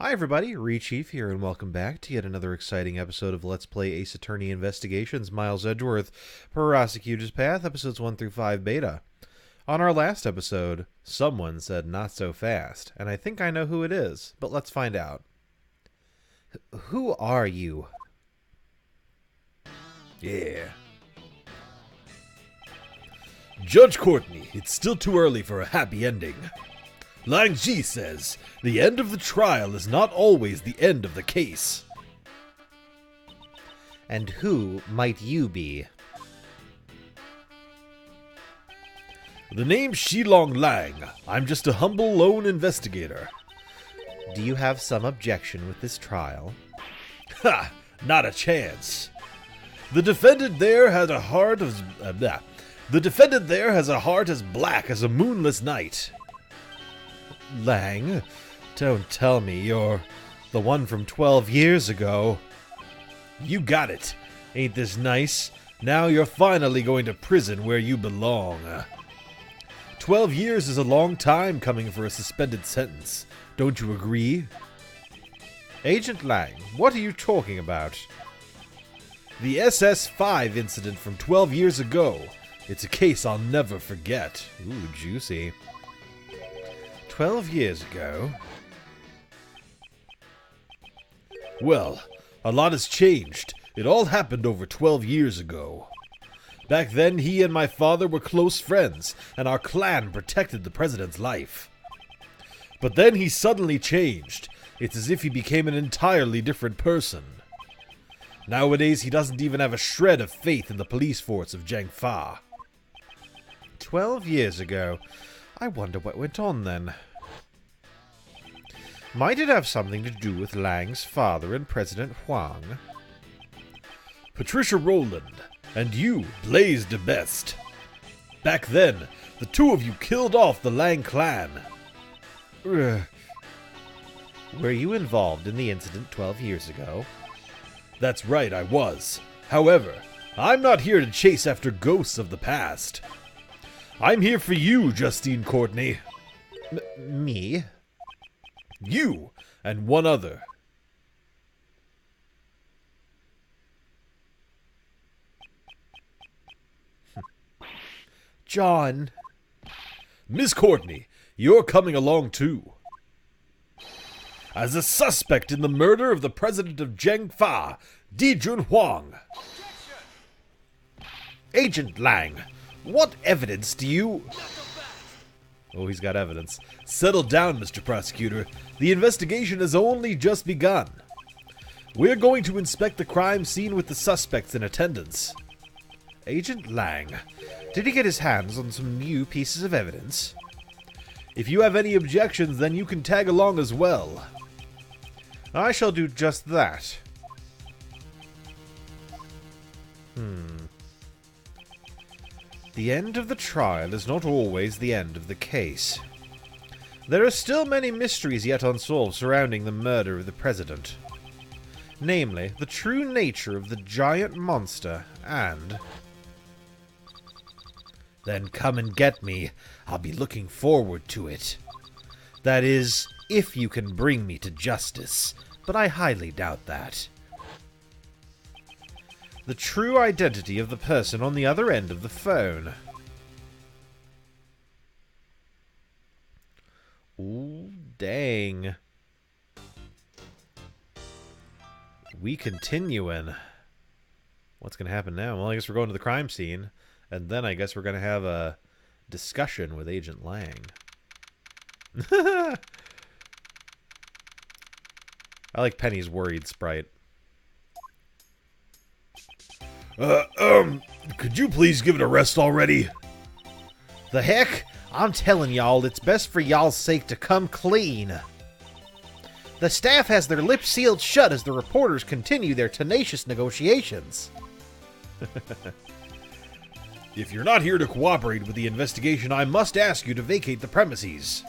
Hi everybody, Rechief here, and welcome back to yet another exciting episode of Let's Play Ace Attorney Investigations, Miles Edgeworth, Prosecutor's Path, episodes 1 through 5 beta. On our last episode, someone said not so fast, and I think I know who it is, but let's find out. Who are you? Yeah. Judge Courtney, it's still too early for a happy ending. Lang Ji says, the end of the trial is not always the end of the case. And who might you be? The name's Shilong Lang. I'm just a humble lone investigator. Do you have some objection with this trial? Ha! Not a chance. The defendant there has a heart as black as a moonless night. Lang, don't tell me you're the one from 12 years ago. You got it. Ain't this nice? Now you're finally going to prison where you belong. 12 years is a long time coming for a suspended sentence. Don't you agree? Agent Lang, what are you talking about? The SS-5 incident from 12 years ago. It's a case I'll never forget. Ooh, juicy. 12 years ago? Well, a lot has changed. It all happened over 12 years ago. Back then, he and my father were close friends, and our clan protected the president's life. But then he suddenly changed. It's as if he became an entirely different person. Nowadays, he doesn't even have a shred of faith in the police force of Jiangfa. 12 years ago? I wonder what went on then. Might it have something to do with Lang's father and President Huang? Patricia Rowland, and you, Blaze de Best. Back then, the two of you killed off the Lang clan. Were you involved in the incident 12 years ago? That's right, I was. However, I'm not here to chase after ghosts of the past. I'm here for you, Justine Courtney. Me? You, and one other. John. Miss Courtney, you're coming along too. As a suspect in the murder of the president of Jiangfa, Dijun Huang. Agent Lang, what evidence do you... Oh, he's got evidence. Settle down, Mr. Prosecutor. The investigation has only just begun. We're going to inspect the crime scene with the suspects in attendance. Agent Lang, did he get his hands on some new pieces of evidence? If you have any objections, then you can tag along as well. I shall do just that. The end of the trial is not always the end of the case. There are still many mysteries yet unsolved surrounding the murder of the president. Namely, the true nature of the giant monster and... Then come and get me. I'll be looking forward to it. That is, if you can bring me to justice, but I highly doubt that. The true identity of the person on the other end of the phone. Ooh, dang. We continuing. What's going to happen now? Well, I guess we're going to the crime scene, and then I guess we're going to have a discussion with Agent Lang. I like Penny's worried sprite. Could you please give it a rest already? The heck? I'm telling y'all, it's best for y'all's sake to come clean. The staff has their lips sealed shut as the reporters continue their tenacious negotiations. If you're not here to cooperate with the investigation, I must ask you to vacate the premises.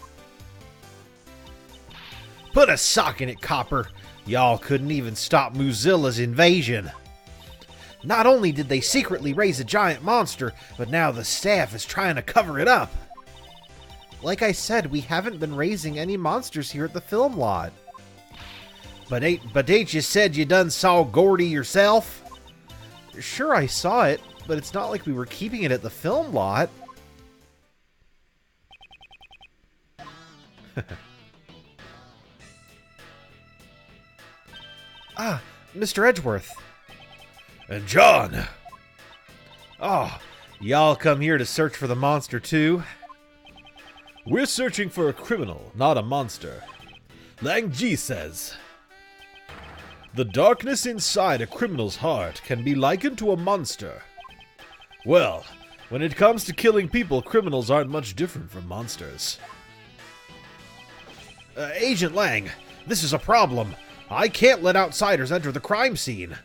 Put a sock in it, Copper. Y'all couldn't even stop Mozilla's invasion. Not only did they secretly raise a giant monster, but now the staff is trying to cover it up. Like I said, we haven't been raising any monsters here at the film lot. But ain't you said you done saw Gordy yourself? Sure, I saw it, but it's not like we were keeping it at the film lot. Ah, Mr. Edgeworth. And John! Oh, y'all come here to search for the monster too? We're searching for a criminal, not a monster. Lang Ji says, the darkness inside a criminal's heart can be likened to a monster. Well, when it comes to killing people, criminals aren't much different from monsters. Agent Lang, this is a problem. I can't let outsiders enter the crime scene.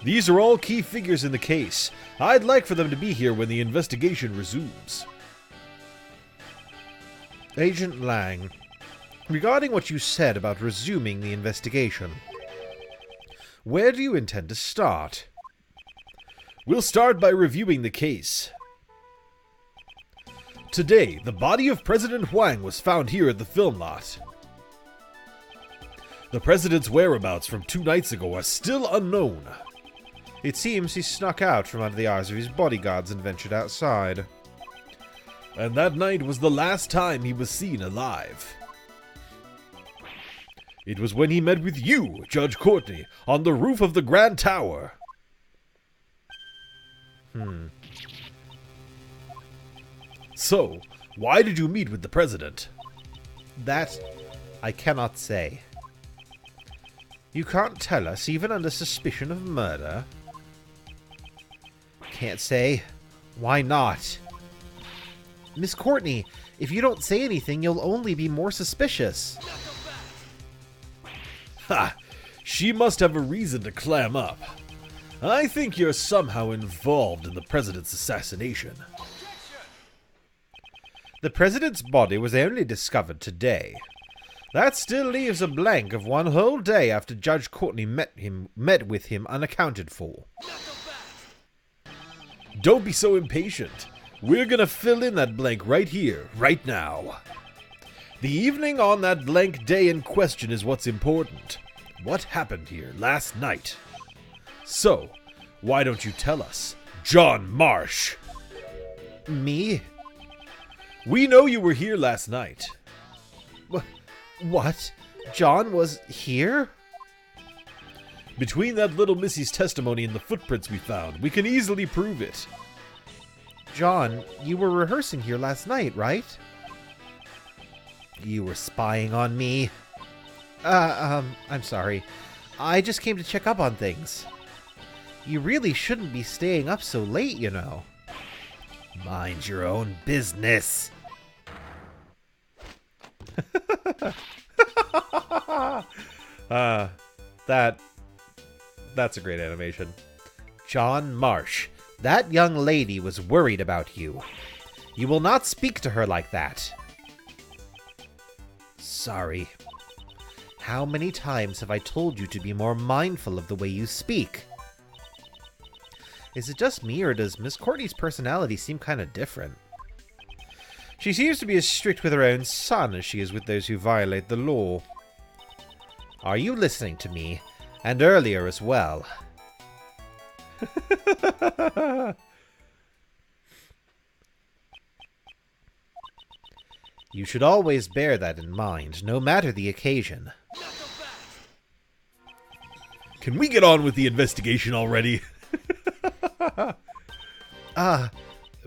These are all key figures in the case. I'd like for them to be here when the investigation resumes. Agent Lang, regarding what you said about resuming the investigation, where do you intend to start? We'll start by reviewing the case. Today, the body of President Huang was found here at the film lot. The president's whereabouts from 2 nights ago are still unknown. It seems he snuck out from under the eyes of his bodyguards and ventured outside. And that night was the last time he was seen alive. It was when he met with you, Judge Courtney, on the roof of the Grand Tower. So, why did you meet with the president? That I cannot say. You can't tell us, even under suspicion of murder? Can't say. Why not? Miss Courtney, if you don't say anything, you'll only be more suspicious. Ha! She must have a reason to clam up. I think you're somehow involved in the president's assassination. The president's body was only discovered today. That still leaves a blank of 1 whole day after Judge Courtney met with him unaccounted for. Don't be so impatient. We're gonna fill in that blank right here, right now. The evening on that blank day in question is what's important. What happened here last night? So, why don't you tell us, John Marsh? Me? We know you were here last night. What? John was here? Between that little missy's testimony and the footprints we found, we can easily prove it. John, you were rehearsing here last night, right? You were spying on me. I'm sorry. I just came to check up on things. You really shouldn't be staying up so late, you know. Mind your own business. That's a great animation. John Marsh, that young lady was worried about you. You will not speak to her like that. Sorry. How many times have I told you to be more mindful of the way you speak? Is it just me, or does Miss Courtney's personality seem kind of different? She seems to be as strict with her own son as she is with those who violate the law. Are you listening to me? And earlier as well. You should always bear that in mind, no matter the occasion. Can we get on with the investigation already?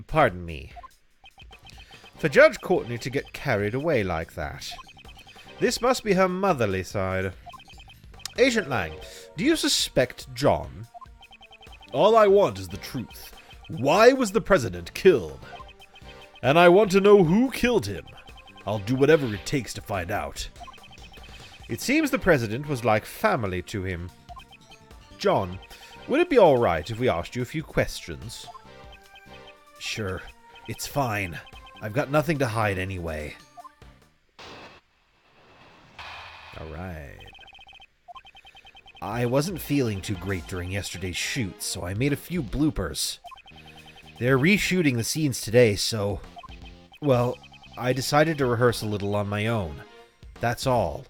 Pardon me. For Judge Courtney to get carried away like that. This must be her motherly side. Agent Lang, do you suspect John? All I want is the truth. Why was the president killed? And I want to know who killed him. I'll do whatever it takes to find out. It seems the president was like family to him. John, would it be all right if we asked you a few questions? Sure, it's fine. I've got nothing to hide anyway. All right. I wasn't feeling too great during yesterday's shoot, so I made a few bloopers. They're reshooting the scenes today, so... Well, I decided to rehearse a little on my own. That's all.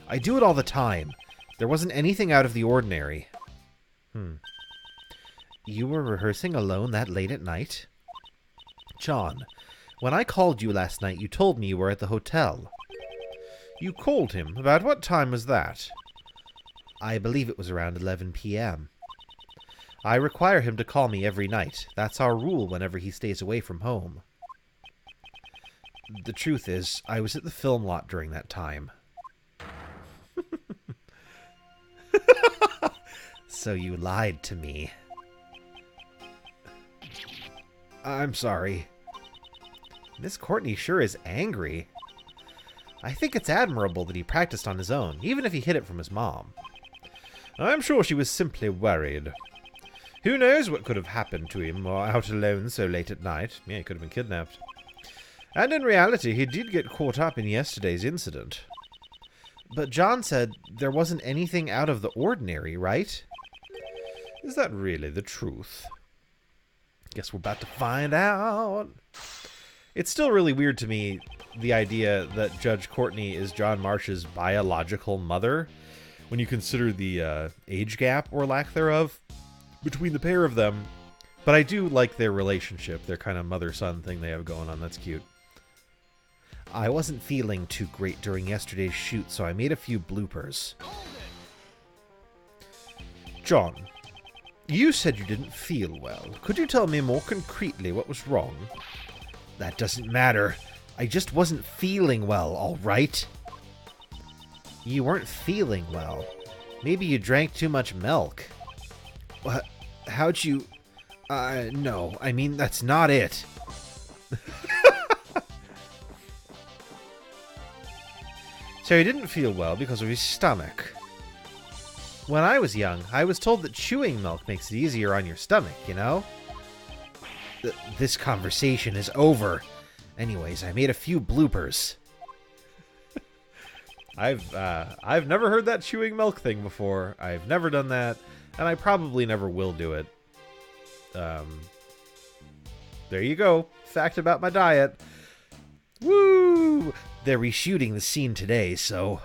I do it all the time. There wasn't anything out of the ordinary. You were rehearsing alone that late at night? John, when I called you last night, you told me you were at the hotel. You called him? About what time was that? I believe it was around 11 p.m. I require him to call me every night. That's our rule whenever he stays away from home. The truth is, I was at the film lot during that time. So you lied to me. I'm sorry. Miss Courtney sure is angry. I think it's admirable that he practiced on his own, even if he hid it from his mom. I'm sure she was simply worried. Who knows what could have happened to him, or out alone so late at night. Yeah, he could have been kidnapped. And in reality, he did get caught up in yesterday's incident. But John said there wasn't anything out of the ordinary, right? Is that really the truth? Guess we're about to find out. It's still really weird to me, the idea that Judge Courtney is John Marsh's biological mother, when you consider the age gap, or lack thereof, between the pair of them. But I do like their relationship, their kind of mother-son thing they have going on. That's cute. I wasn't feeling too great during yesterday's shoot, so I made a few bloopers. John, you said you didn't feel well. Could you tell me more concretely what was wrong? That doesn't matter. I just wasn't feeling well, all right? You weren't feeling well. Maybe you drank too much milk. What? How'd you... no. I mean, that's not it. So he didn't feel well because of his stomach. When I was young, I was told that chewing milk makes it easier on your stomach, you know? This conversation is over. Anyways, I made a few bloopers. I've never heard that chewing milk thing before. I've never done that, and I probably never will do it. There you go. Fact about my diet. Woo! They're reshooting the scene today, so...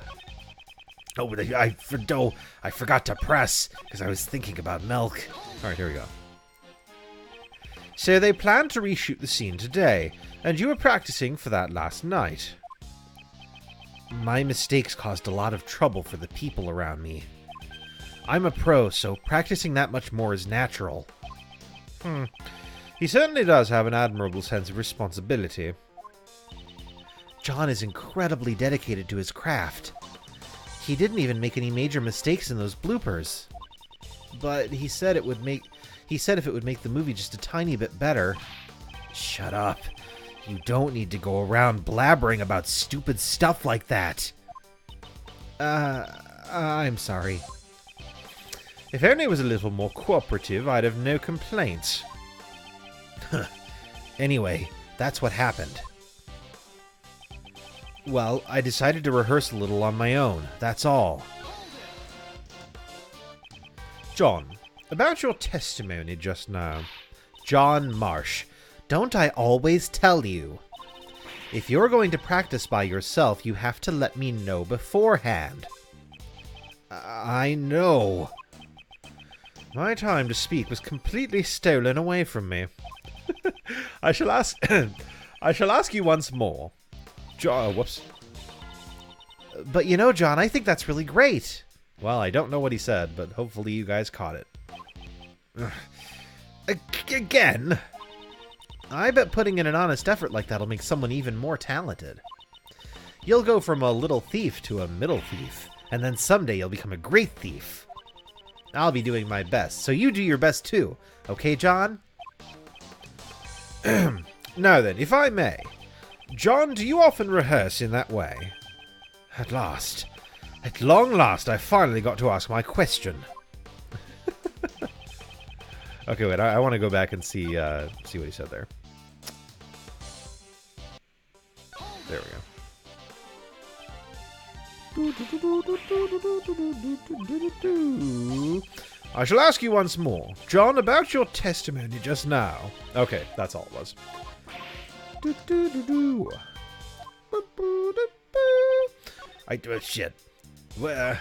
Oh, I forgot to press, because I was thinking about milk. Alright, here we go. So they plan to reshoot the scene today, and you were practicing for that last night. My mistakes caused a lot of trouble for the people around me. I'm a pro, so practicing that much more is natural. He certainly does have an admirable sense of responsibility. John is incredibly dedicated to his craft. He didn't even make any major mistakes in those bloopers. But he said if it would make the movie just a tiny bit better. Shut up. You don't need to go around blabbering about stupid stuff like that. I'm sorry. If Ernie was a little more cooperative, I'd have no complaints. Anyway, that's what happened. Well, I decided to rehearse a little on my own, that's all. John, about your testimony just now. John Marsh, don't I always tell you? If you're going to practice by yourself, you have to let me know beforehand. I know. My time to speak was completely stolen away from me. I shall ask you once more. Whoops. But you know, John, I think that's really great. Well, I don't know what he said, but hopefully you guys caught it. Again? I bet putting in an honest effort like that'll make someone even more talented. You'll go from a little thief to a middle thief, and then someday you'll become a great thief. I'll be doing my best, so you do your best too. Okay, John? Now then, if I may. John, do you often rehearse in that way? At long last, I finally got to ask my question. Okay, wait, I want to go back and see what he said there. There we go. I shall ask you once more. John, about your testimony just now. Okay, that's all it was. Shit. Well,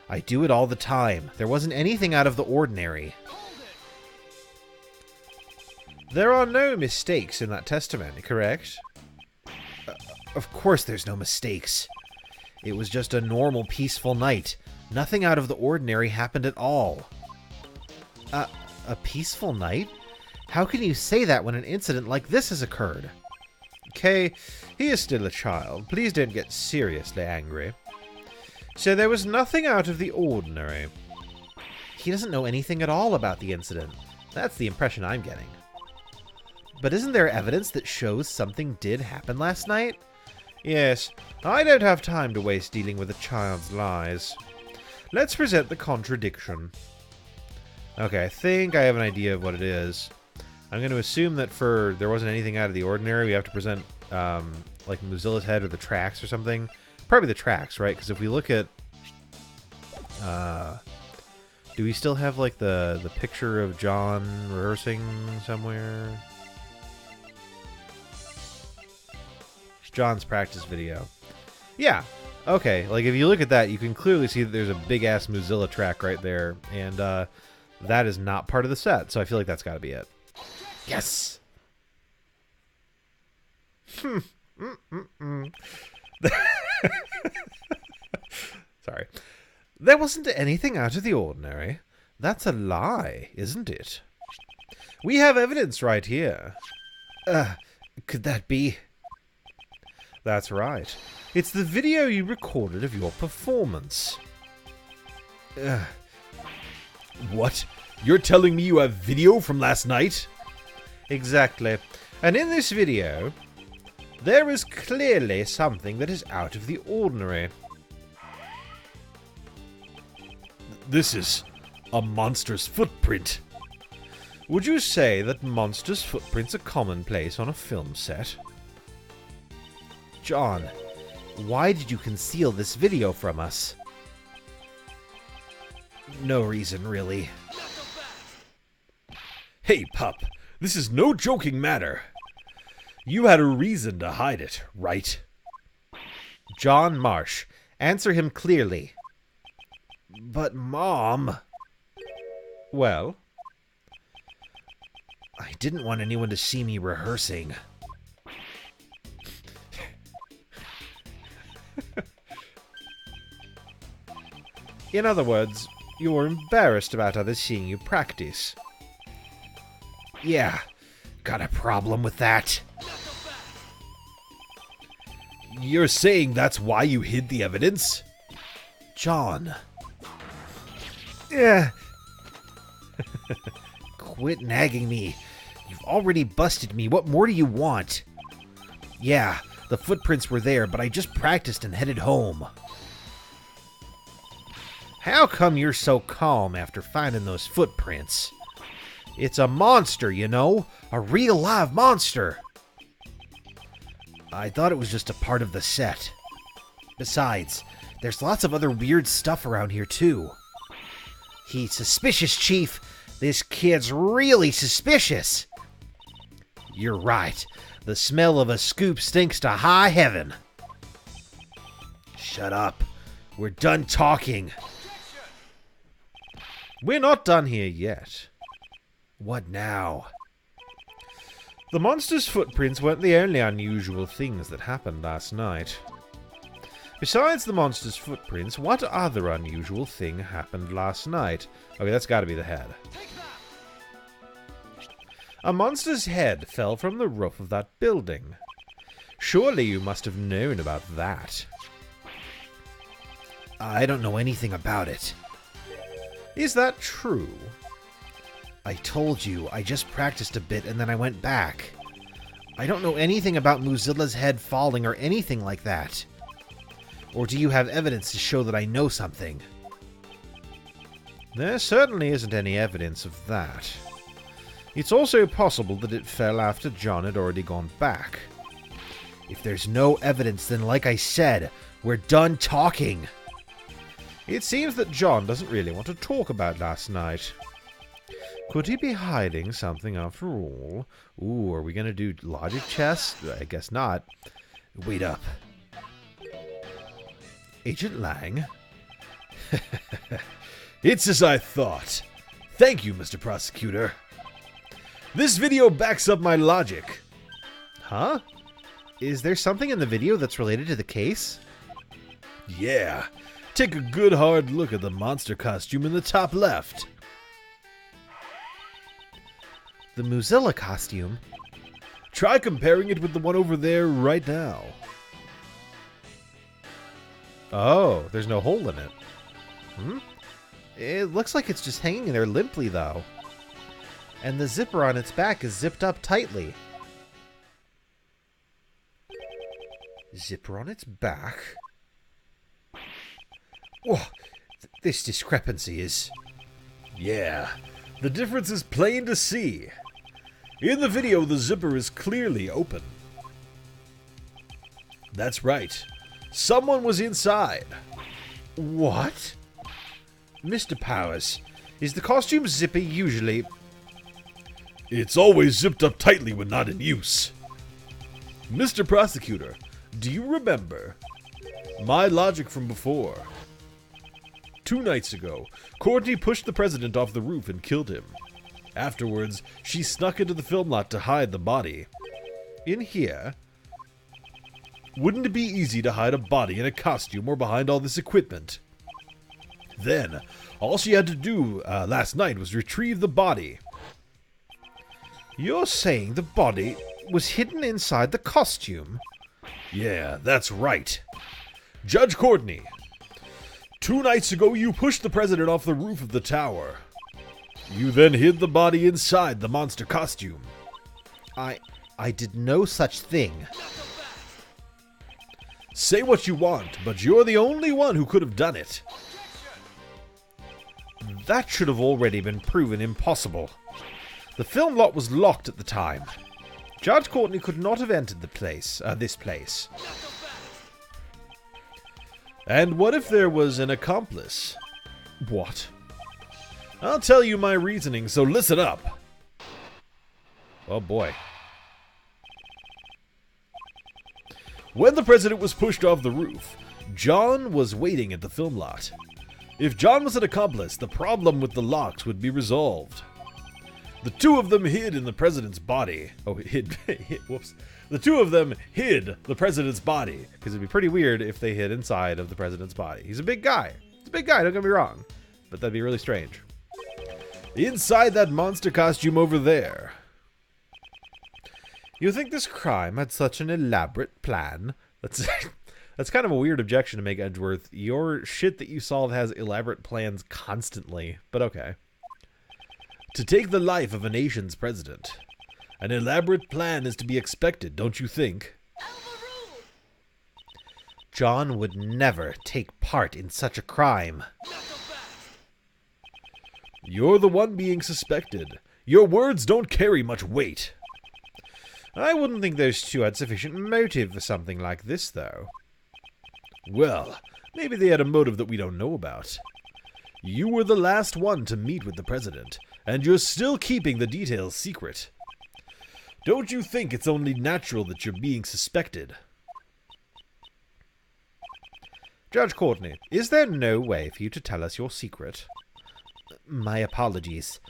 I do it all the time. There wasn't anything out of the ordinary. There are no mistakes in that testimony, correct? Of course there's no mistakes. It was just a normal, peaceful night. Nothing out of the ordinary happened at all. A peaceful night? How can you say that when an incident like this has occurred? Kay, he is still a child. Please don't get seriously angry. So there was nothing out of the ordinary. He doesn't know anything at all about the incident. That's the impression I'm getting. But isn't there evidence that shows something did happen last night? Yes, I don't have time to waste dealing with a child's lies. Let's present the contradiction. Okay, I think I have an idea of what it is. I'm going to assume that for there wasn't anything out of the ordinary, we have to present like Mozilla's head or the tracks or something. Probably the tracks, right? Because if we look at... do we still have like the picture of John rehearsing somewhere? John's practice video. Yeah. Okay. Like if you look at that, you can clearly see that there's a big ass Mozilla track right there, and that is not part of the set. So I feel like that's got to be it. Yes. Sorry. There wasn't anything out of the ordinary. That's a lie, isn't it? We have evidence right here. Could that be? That's right. It's the video you recorded of your performance. what? You're telling me you have video from last night? Exactly. And in this video, there is clearly something that is out of the ordinary. This is a monster's footprint. Would you say that monsters' footprints are commonplace on a film set? John, why did you conceal this video from us? No reason, really. Hey, pup, this is no joking matter. You had a reason to hide it, right? John Marsh, answer him clearly. But, Mom... Well? I didn't want anyone to see me rehearsing. In other words, you were embarrassed about others seeing you practice. Yeah, got a problem with that. You're saying that's why you hid the evidence? John. Yeah. Quit nagging me. You've already busted me. What more do you want? Yeah, the footprints were there, but I just practiced and headed home. How come you're so calm after finding those footprints? It's a monster, you know? A real live monster. I thought it was just a part of the set. Besides, there's lots of other weird stuff around here, too. He's suspicious, Chief. This kid's really suspicious. You're right. The smell of a scoop stinks to high heaven. Shut up. We're done talking. We're not done here yet. What now? The monster's footprints weren't the only unusual things that happened last night. Besides the monster's footprints, what other unusual thing happened last night? Okay, that's got to be the head. A monster's head fell from the roof of that building. Surely you must have known about that. I don't know anything about it. Is that true? I told you, I just practiced a bit and then I went back. I don't know anything about Mozilla's head falling or anything like that. Or do you have evidence to show that I know something? There certainly isn't any evidence of that. It's also possible that it fell after John had already gone back. If there's no evidence, then like I said, we're done talking. It seems that John doesn't really want to talk about last night. Could he be hiding something after all? Ooh, are we going to do logic chess? I guess not. Wait up. Agent Lang? It's as I thought. Thank you, Mr. Prosecutor. This video backs up my logic. Huh? Is there something in the video that's related to the case? Yeah. Take a good hard look at the monster costume in the top left. The Mozilla costume? Try comparing it with the one over there right now. Oh, there's no hole in it. It looks like it's just hanging there limply, though. And the zipper on its back is zipped up tightly. Zipper on its back? Whoa, this discrepancy is... Yeah, the difference is plain to see. In the video, the zipper is clearly open. That's right. Someone was inside. What? Mr. Powers, is the costume zippy usually... It's always zipped up tightly when not in use. Mr. Prosecutor, do you remember my logic from before? 2 nights ago, Courtney pushed the president off the roof and killed him. Afterwards, she snuck into the film lot to hide the body. In here? Wouldn't it be easy to hide a body in a costume or behind all this equipment? Then, all she had to do last night was retrieve the body. You're saying the body was hidden inside the costume? Yeah, that's right. Judge Courtney, 2 nights ago you pushed the president off the roof of the tower. You then hid the body inside the monster costume. I did no such thing. Say what you want, but you're the only one who could have done it. That should have already been proven impossible. The film lot was locked at the time. Judge Courtney could not have entered this place. And what if there was an accomplice? What? I'll tell you my reasoning, so listen up. Oh boy. When the president was pushed off the roof, John was waiting at the film lot. If John was an accomplice, the problem with the locks would be resolved. The 2 of them hid in the president's body. Oh, whoops. The 2 of them hid the president's body. Because it'd be pretty weird if they hid inside of the president's body. He's a big guy. He's a big guy, don't get me wrong. But that'd be really strange. Inside that monster costume over there. You think this crime had such an elaborate plan? That's kind of a weird objection to make, Edgeworth. Your shit that you solve has elaborate plans constantly, but okay. To take the life of a nation's president. An elaborate plan is to be expected, don't you think? John would never take part in such a crime. You're the one being suspected. Your words don't carry much weight. I wouldn't think those 2 had sufficient motive for something like this, though. Well, maybe they had a motive that we don't know about. You were the last one to meet with the president, and you're still keeping the details secret. Don't you think it's only natural that you're being suspected? Judge Courtney, is there no way for you to tell us your secret? My apologies.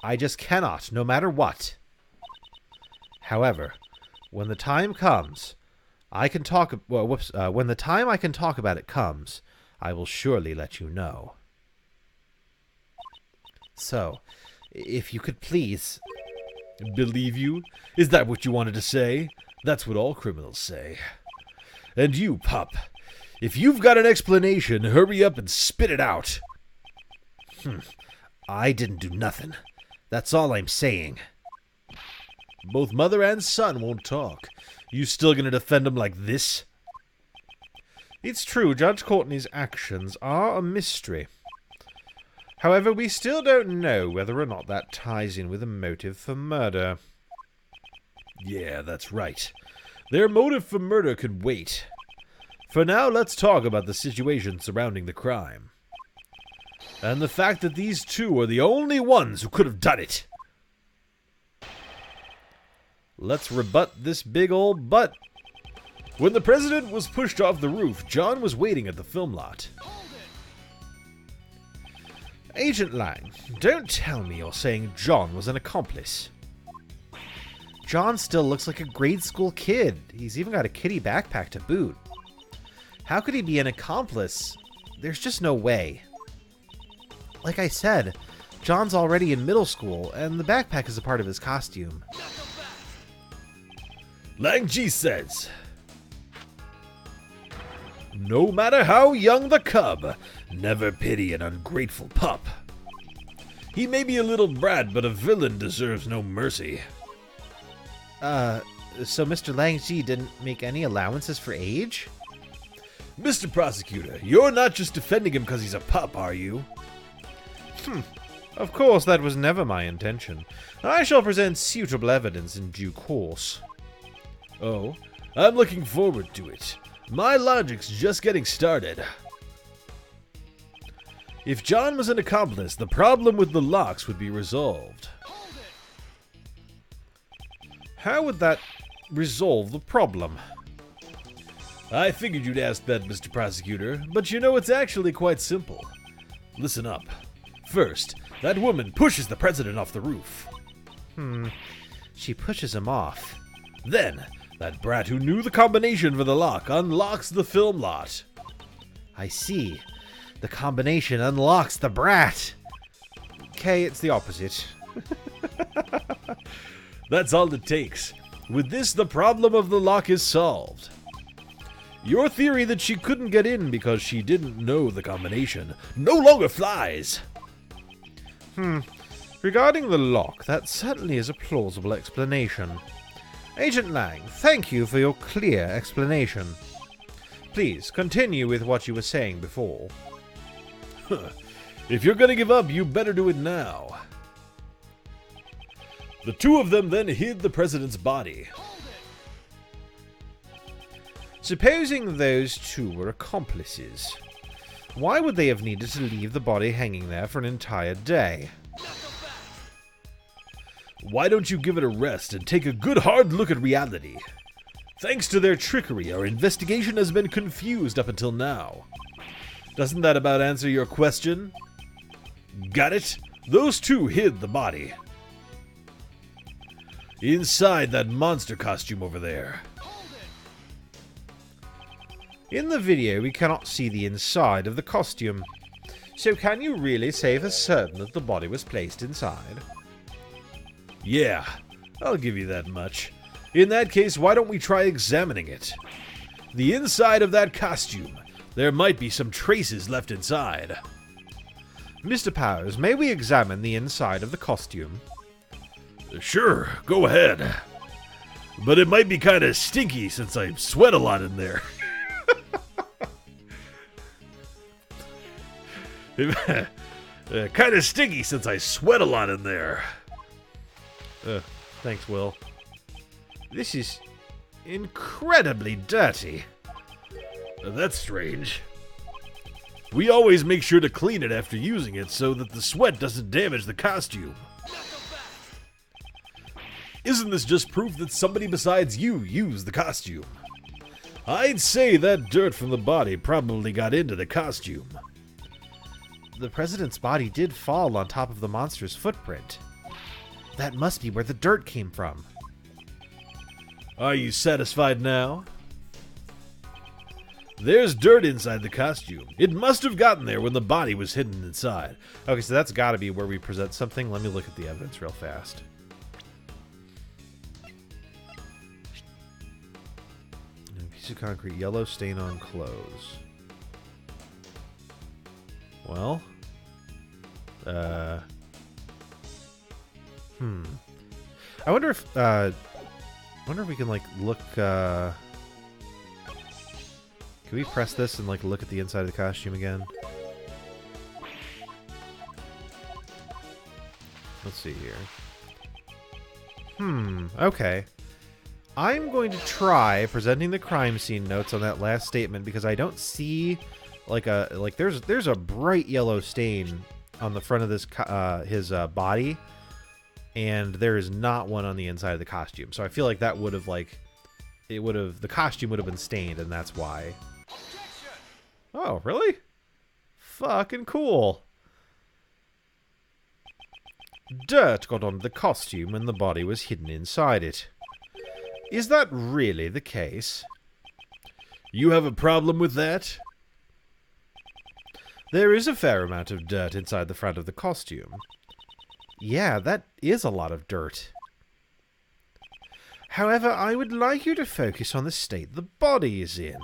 I just cannot, no matter what. However, when the time comes, when the time I can talk about it comes, I will surely let you know. So, if you could please... Believe you? Is that what you wanted to say? That's what all criminals say. And you, pup, if you've got an explanation, hurry up and spit it out. I didn't do nothing. That's all I'm saying. Both mother and son won't talk. You still gonna defend them like this? It's true, Judge Courtney's actions are a mystery. However, we still don't know whether or not that ties in with a motive for murder. Yeah, that's right. Their motive for murder could wait. For now, let's talk about the situation surrounding the crime. And the fact that these 2 are the only ones who could have done it. Let's rebut this big old butt. When the president was pushed off the roof, John was waiting at the film lot. Agent Lang, don't tell me you're saying John was an accomplice. John still looks like a grade school kid. He's even got a kitty backpack to boot. How could he be an accomplice? There's just no way. Like I said, John's already in middle school, and the backpack is a part of his costume. Lang Ji says, "No matter how young the cub, never pity an ungrateful pup. He may be a little brat, but a villain deserves no mercy." So Mr. Lang Ji didn't make any allowances for age? Mr. Prosecutor, you're not just defending him because he's a pup, are you? Of course, that was never my intention. I shall present suitable evidence in due course. Oh, I'm looking forward to it. My logic's just getting started. If John was an accomplice, the problem with the locks would be resolved. How would that resolve the problem? I figured you'd ask that, Mr. Prosecutor, but you know it's actually quite simple. Listen up. First, that woman pushes the president off the roof. She pushes him off. Then, that brat who knew the combination for the lock unlocks the film lot. I see. The combination unlocks the brat. Okay, it's the opposite. That's all it takes. With this, the problem of the lock is solved. Your theory that she couldn't get in because she didn't know the combination no longer flies. Regarding the lock, that certainly is a plausible explanation. Agent Lang, thank you for your clear explanation. Please, continue with what you were saying before. If you're gonna give up, you better do it now. The two of them then hid the president's body. Supposing those two were accomplices, why would they have needed to leave the body hanging there for an entire day? Why don't you give it a rest and take a good hard look at reality? Thanks to their trickery, our investigation has been confused up until now. Doesn't that about answer your question? Got it? Those two hid the body. Inside that monster costume over there. In the video, we cannot see the inside of the costume. So can you really say for certain that the body was placed inside? Yeah, I'll give you that much. In that case, why don't we try examining it? The inside of that costume. There might be some traces left inside. Mr. Powers, may we examine the inside of the costume? Sure, go ahead. But it might be kind of stinky since I sweat a lot in there. Kind of stinky since I sweat a lot in there. Thanks, Will. This is incredibly dirty. That's strange. We always make sure to clean it after using it so that the sweat doesn't damage the costume. Isn't this just proof that somebody besides you used the costume? I'd say that dirt from the body probably got into the costume. The president's body did fall on top of the monster's footprint. That must be where the dirt came from. Are you satisfied now? There's dirt inside the costume. It must have gotten there when the body was hidden inside. Okay, so that's got to be where we present something. Let me look at the evidence real fast. A piece of concrete, yellow stain on clothes. Well, I wonder if we can like look. Can we press this and like look at the inside of the costume again? Let's see here. Okay. I'm going to try presenting the crime scene notes on that last statement because I don't see there's a bright yellow stain on the front of this his body, and there is not one on the inside of the costume. So I feel like that would have like the costume would have been stained, and that's why. Oh, really? Fucking cool. Dirt got onto the costume when the body was hidden inside it. Is that really the case? You have a problem with that? There is a fair amount of dirt inside the front of the costume. Yeah, that is a lot of dirt. However, I would like you to focus on the state the body is in.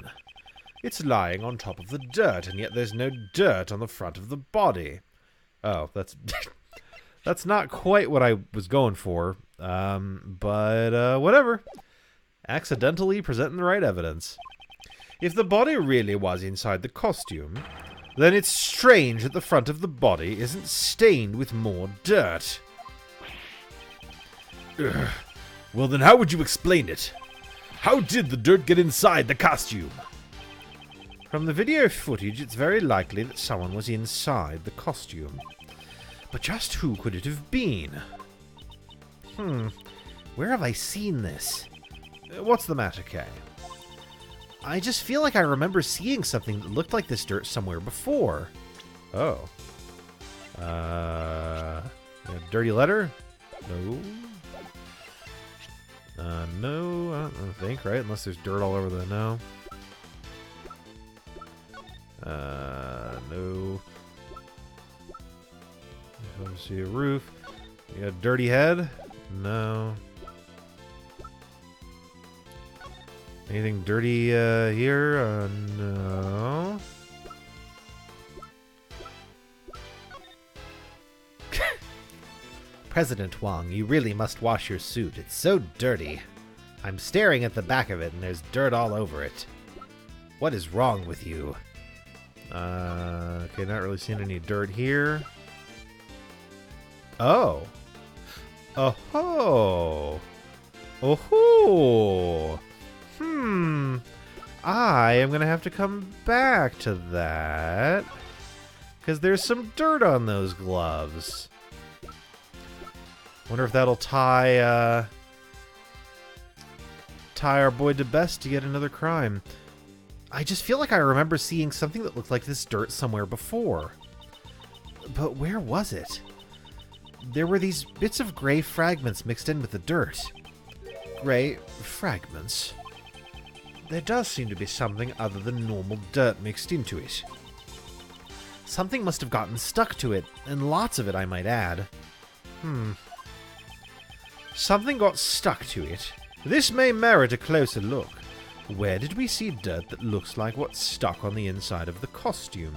It's lying on top of the dirt, and yet there's no dirt on the front of the body. Oh, that's that's not quite what I was going for. But whatever. Accidentally presenting the right evidence. If the body really was inside the costume, then it's strange that the front of the body isn't stained with more dirt. Ugh. Well, then how would you explain it? How did the dirt get inside the costume? From the video footage, it's very likely that someone was inside the costume. But just who could it have been? Where have I seen this? What's the matter, Kay? I just feel like I remember seeing something that looked like this dirt somewhere before. Oh. A dirty letter? No. No, I don't think, right? Unless there's dirt all over the... No. No. Let's see a roof. You got a dirty head? No. Anything dirty here? No. President Wong, you really must wash your suit. It's so dirty. I'm staring at the back of it and there's dirt all over it. What is wrong with you? Okay, not really seeing any dirt here. Oh. Oh-ho. Oh-ho. I am going to have to come back to that. Because there's some dirt on those gloves. Wonder if that'll tie our boy to best to get another crime. I just feel like I remember seeing something that looked like this dirt somewhere before. But where was it? There were these bits of gray fragments mixed in with the dirt. Gray fragments? There does seem to be something other than normal dirt mixed into it. Something must have gotten stuck to it, and lots of it, I might add. Something got stuck to it. This may merit a closer look. Where did we see dirt that looks like what's stuck on the inside of the costume?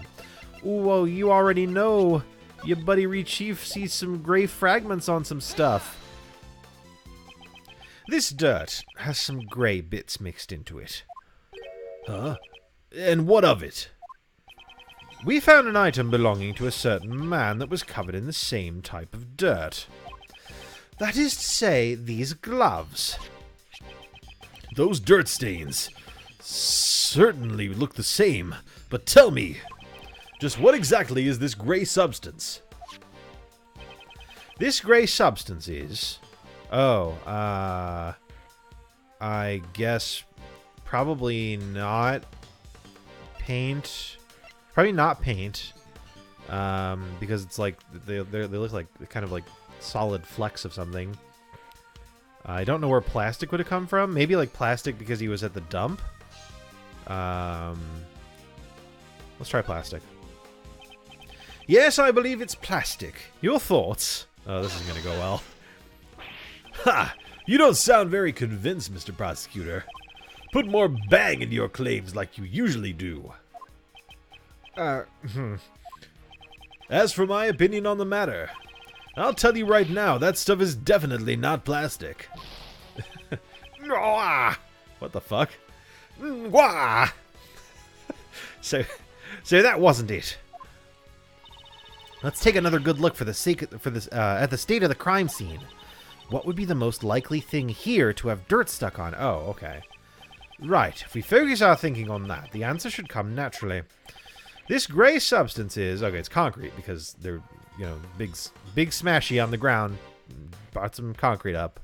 Well, you already know. Your buddy Reed Chief sees some gray fragments on some stuff. This dirt has some gray bits mixed into it. Huh? And what of it? We found an item belonging to a certain man that was covered in the same type of dirt. That is to say, these gloves. Those dirt stains certainly look the same, but tell me, just what exactly is this gray substance? This gray substance is... I guess probably not paint. Probably not paint. Because it's like they look like kind of like solid flecks of something. I don't know where plastic would have come from. Maybe like plastic because he was at the dump. Let's try plastic. Yes, I believe it's plastic. Your thoughts? Oh, this is gonna go well. Ha! You don't sound very convinced, Mr. Prosecutor. Put more bang into your claims like you usually do. As for my opinion on the matter, I'll tell you right now, that stuff is definitely not plastic. What the fuck? So that wasn't it. Let's take another good look at the state of the crime scene. What would be the most likely thing here to have dirt stuck on? Oh, okay. Right, if we focus our thinking on that, the answer should come naturally. This gray substance is... Okay, it's concrete because they're, you know, big smashy on the ground. Brought some concrete up.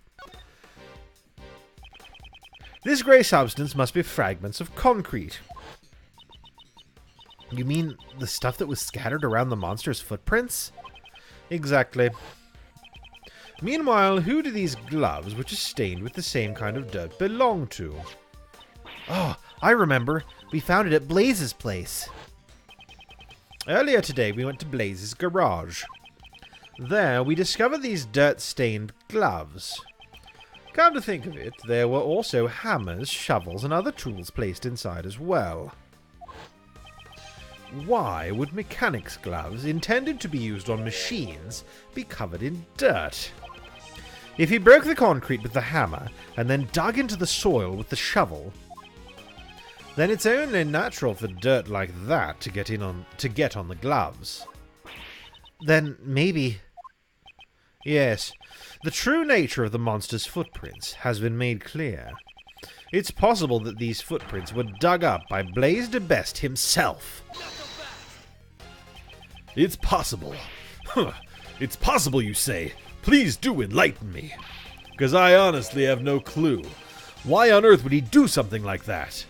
This grey substance must be fragments of concrete. You mean the stuff that was scattered around the monster's footprints? Exactly. Meanwhile, who do these gloves, which are stained with the same kind of dirt, belong to? Oh, I remember. We found it at Blaze's place. Earlier today, we went to Blaze's garage. There, we discovered these dirt-stained gloves. Come to think of it, there were also hammers, shovels, and other tools placed inside as well. Why would mechanics' gloves, intended to be used on machines, be covered in dirt? If he broke the concrete with the hammer, and then dug into the soil with the shovel, then it's only natural for dirt like that to get on the gloves. Then maybe... Yes, the true nature of the monster's footprints has been made clear. It's possible that these footprints were dug up by Blaze de Best himself. It's possible. It's possible, you say? Please do enlighten me. Because I honestly have no clue. Why on earth would he do something like that?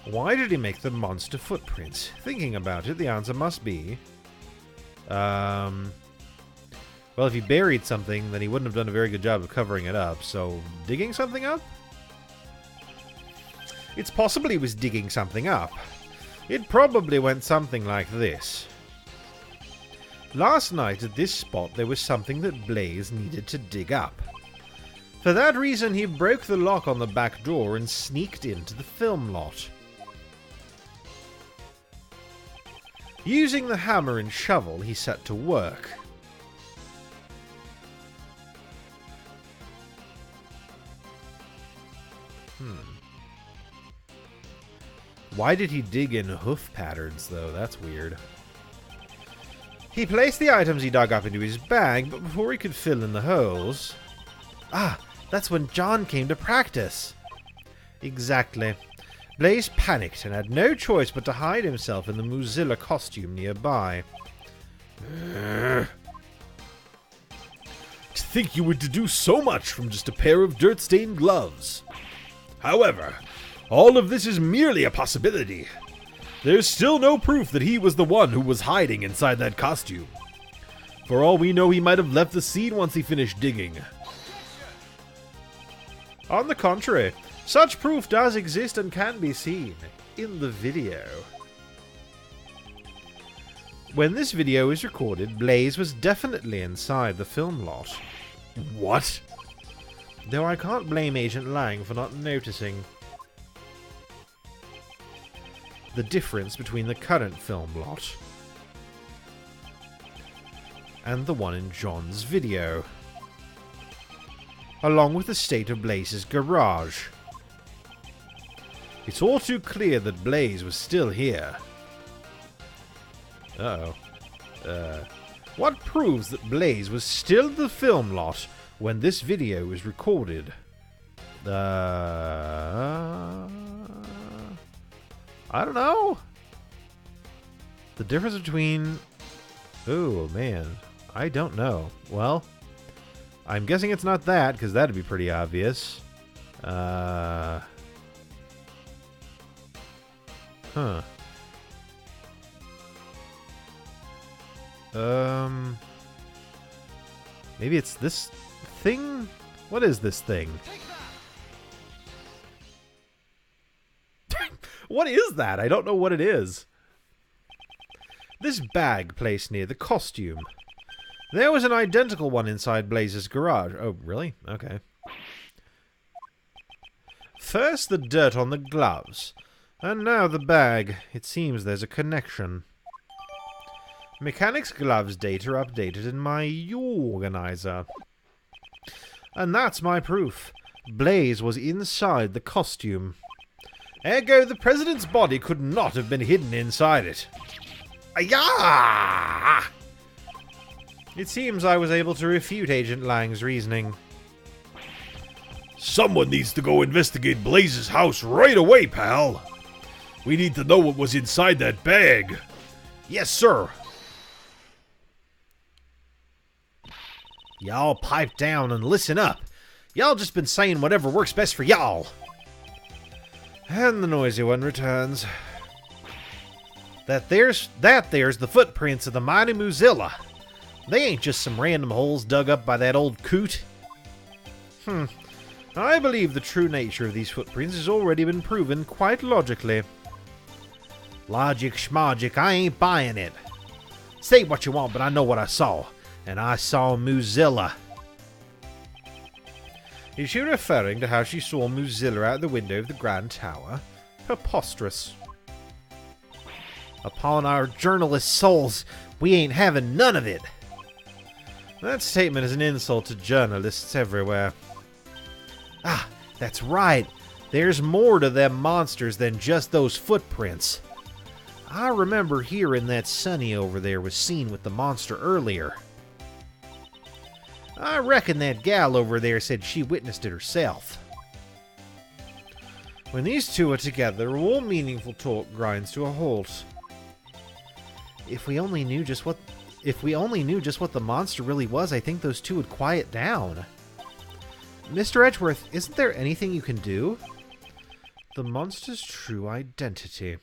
Why did he make the monster footprints? Thinking about it, the answer must be... Well, if he buried something, then he wouldn't have done a very good job of covering it up, so... Digging something up? It's possible he was digging something up. It probably went something like this. Last night at this spot there was something that Blaze needed to dig up. For that reason he broke the lock on the back door and sneaked into the film lot. Using the hammer and shovel, he set to work. Why did he dig in hoof patterns, though? That's weird. He placed the items he dug up into his bag, but before he could fill in the holes... Ah, that's when John came to practice. Exactly. Blaze panicked and had no choice but to hide himself in the Mozilla costume nearby. To think you would deduce so much from just a pair of dirt-stained gloves. However, all of this is merely a possibility. There's still no proof that he was the one who was hiding inside that costume. For all we know, he might have left the scene once he finished digging. On the contrary, such proof does exist and can be seen in the video. When this video is recorded, Blaze was definitely inside the film lot. What? Though I can't blame Agent Lang for not noticing the difference between the current film lot and the one in John's video, along with the state of Blaze's garage. It's all too clear that Blaze was still here. What proves that Blaze was still in the film lot when this video was recorded? I don't know. The difference between... Oh, man. I don't know. Well, I'm guessing it's not that, because that'd be pretty obvious. Huh. Maybe it's this thing? What is this thing? What is that? I don't know what it is. This bag placed near the costume. There was an identical one inside Blaze's garage. Oh, really? Okay. First the dirt on the gloves, and now the bag. It seems there's a connection. Mechanics gloves data are updated in my organizer. And that's my proof. Blaze was inside the costume. Ergo, the president's body could not have been hidden inside it. Ayah! It seems I was able to refute Agent Lang's reasoning. Someone needs to go investigate Blaze's house right away, pal. We need to know what was inside that bag. Yes, sir. Y'all pipe down and listen up. Y'all just been saying whatever works best for y'all. And the noisy one returns. That there's the footprints of the mighty Muzilla. They ain't just some random holes dug up by that old coot. I believe the true nature of these footprints has already been proven quite logically. Logic schmogic, I ain't buying it. Say what you want, but I know what I saw. And I saw Muzilla. Is she referring to how she saw Muzilla out the window of the Grand Tower? Preposterous. Upon our journalist souls, we ain't having none of it. That statement is an insult to journalists everywhere. Ah, that's right. There's more to them monsters than just those footprints. I remember hearing that Sunny over there was seen with the monster earlier. I reckon that gal over there said she witnessed it herself. When these two are together, all meaningful talk grinds to a halt. If we only knew just what the monster really was, I think those two would quiet down. Mr. Edgeworth, isn't there anything you can do? The monster's true identity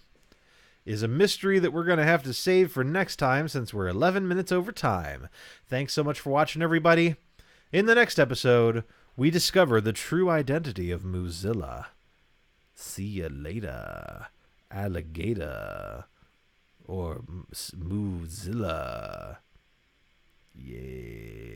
is a mystery that we're going to have to save for next time since we're 11 minutes over time. Thanks so much for watching, everybody. In the next episode, we discover the true identity of Muzilla. See ya later, alligator. Or Muzilla. Yeah.